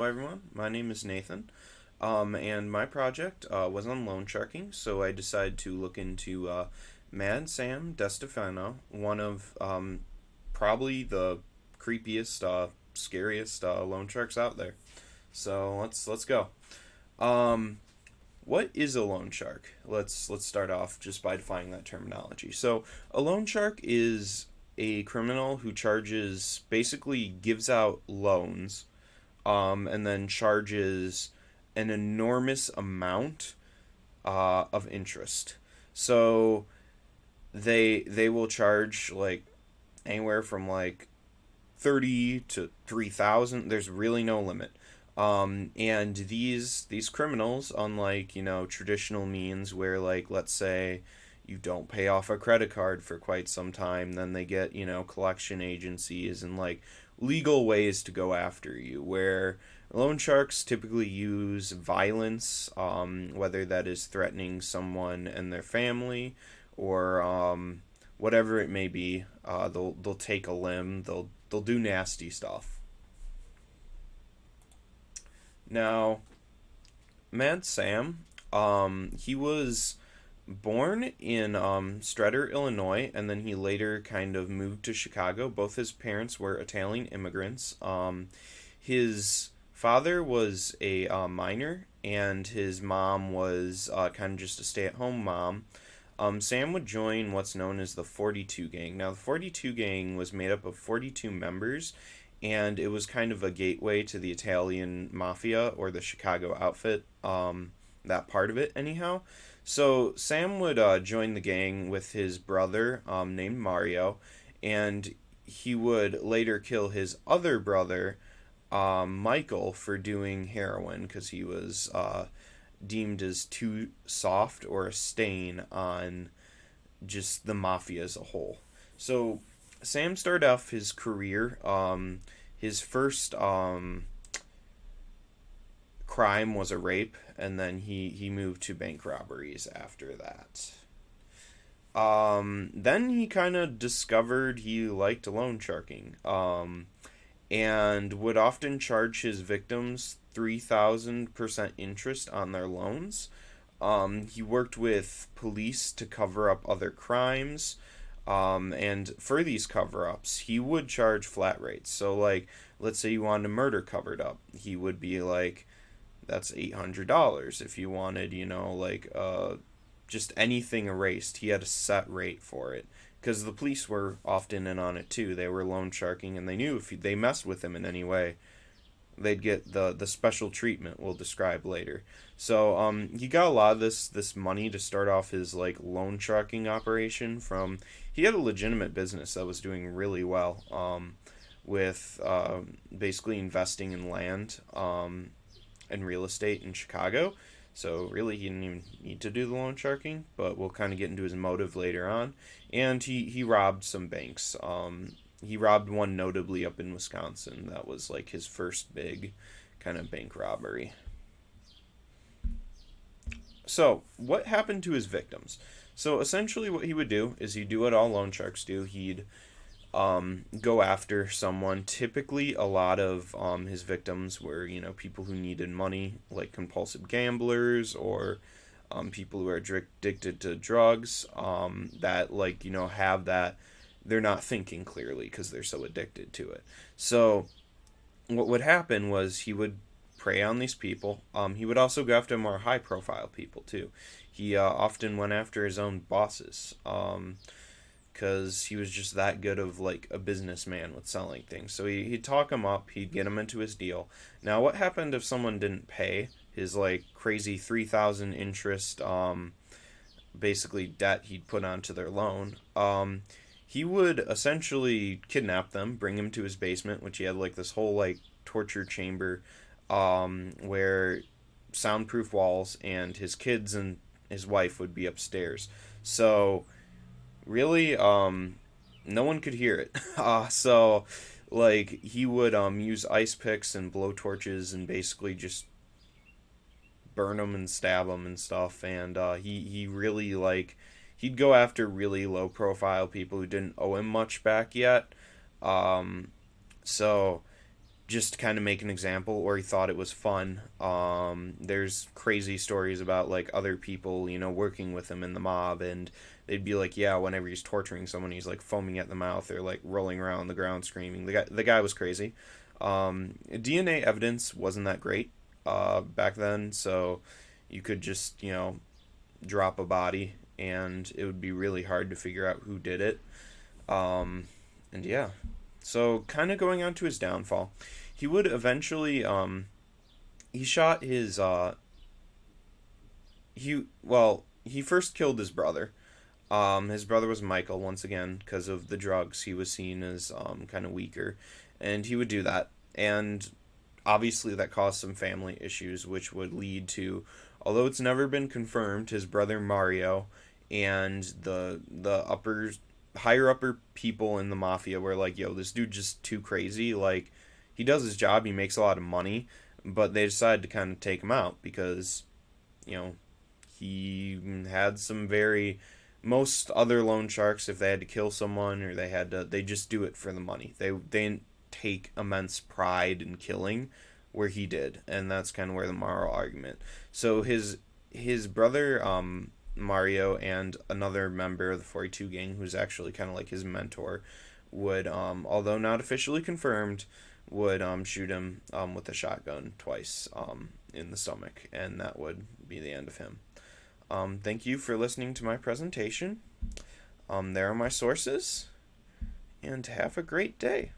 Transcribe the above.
Hello, everyone. My name is Nathan, and my project was on loan sharking, so I decided to look into Mad Sam DeStefano, one of probably the creepiest, scariest loan sharks out there. So let's go. Um, what is a loan shark? Let's start off just by defining that terminology. So a loan shark is a criminal who charges basically gives out loans and then charges an enormous amount of interest. So they will charge like anywhere from like 30 to 3,000. There's really no limit. And these criminals, unlike traditional means where like let's say you don't pay off a credit card for quite some time, then they get collection agencies and like legal ways to go after you. Where loan sharks typically use violence, whether that is threatening someone and their family, or whatever it may be. They'll take a limb. They'll do nasty stuff. Now, Mad Sam, he was born in Streator, Illinois, and then he later kind of moved to Chicago. Both his parents were Italian immigrants. His father was a miner, and his mom was kind of just a stay-at-home mom. Sam would join what's known as the 42 Gang. Now, the 42 Gang was made up of 42 members, and it was kind of a gateway to the Italian mafia or the Chicago outfit, that part of it, anyhow. So, Sam would join the gang with his brother named Mario, and he would later kill his other brother, Michael, for doing heroin because he was deemed as too soft or a stain on just the mafia as a whole. So Sam started off his career. His first crime was a rape, and then he moved to bank robberies after that. Then he kind of discovered he liked loan sharking, and would often charge his victims 3,000% interest on their loans. He worked with police to cover up other crimes. And for these cover ups, he would charge flat rates. So, like, let's say you wanted a murder covered up, he would be like, that's $800. If you wanted, just anything erased, he had a set rate for it. Because the police were often in on it too. They were loan sharking, and they knew if they messed with him in any way, they'd get the special treatment we'll describe later. So he got a lot of this money to start off his like loan sharking operation from. He had a legitimate business that was doing really well, with basically investing in land and real estate in Chicago. So really, he didn't even need to do the loan sharking, but we'll kind of get into his motive later on. And he robbed some banks. He robbed one notably up in Wisconsin. That was like his first big kind of bank robbery. So, what happened to his victims? So, essentially, what he would do is he'd do what all loan sharks do. He'd go after someone. Typically, a lot of his victims were, people who needed money, like compulsive gamblers or people who are addicted to drugs, that, like, have that, they're not thinking clearly because they're so addicted to it. So, what would happen was he would prey on these people. He would also go after more high profile people, too. He often went after his own bosses. Because he was just that good of like a businessman with selling things. So he'd talk him up, he'd get him into his deal. Now, what happened if someone didn't pay his like crazy 3,000 interest, basically debt he'd put onto their loan? He would essentially kidnap them, bring him to his basement, which he had like this whole like torture chamber, where soundproof walls, and his kids and his wife would be upstairs. So really, no one could hear it. So like he would use ice picks and blow torches and basically just burn them and stab them and stuff. And he really like he'd go after really low profile people who didn't owe him much back yet. So just to kind of make an example, or he thought it was fun. There's crazy stories about like other people, working with him in the mob, and they'd be like, yeah, whenever he's torturing someone, he's like foaming at the mouth or like rolling around on the ground screaming. The guy was crazy. DNA evidence wasn't that great back then, so you could just drop a body and it would be really hard to figure out who did it. And yeah, so kind of going on to his downfall, he would eventually he shot his he first killed his brother. His brother was Michael, once again, because of the drugs. He was seen as kind of weaker, and he would do that. And obviously, that caused some family issues, which would lead to, although it's never been confirmed, his brother Mario and the higher upper people in the mafia were like, "Yo, this dude just too crazy. Like, he does his job, he makes a lot of money, but they decided to kind of take him out because, you know, he had some very most other loan sharks, if they had to kill someone or they just do it for the money. They didn't take immense pride in killing where he did, and that's kind of where the moral argument. So his brother Mario and another member of the 42 gang, who's actually kind of like his mentor, would although not officially confirmed, would shoot him with a shotgun twice in the stomach, and that would be the end of him. Thank you for listening to my presentation. There are my sources, and have a great day.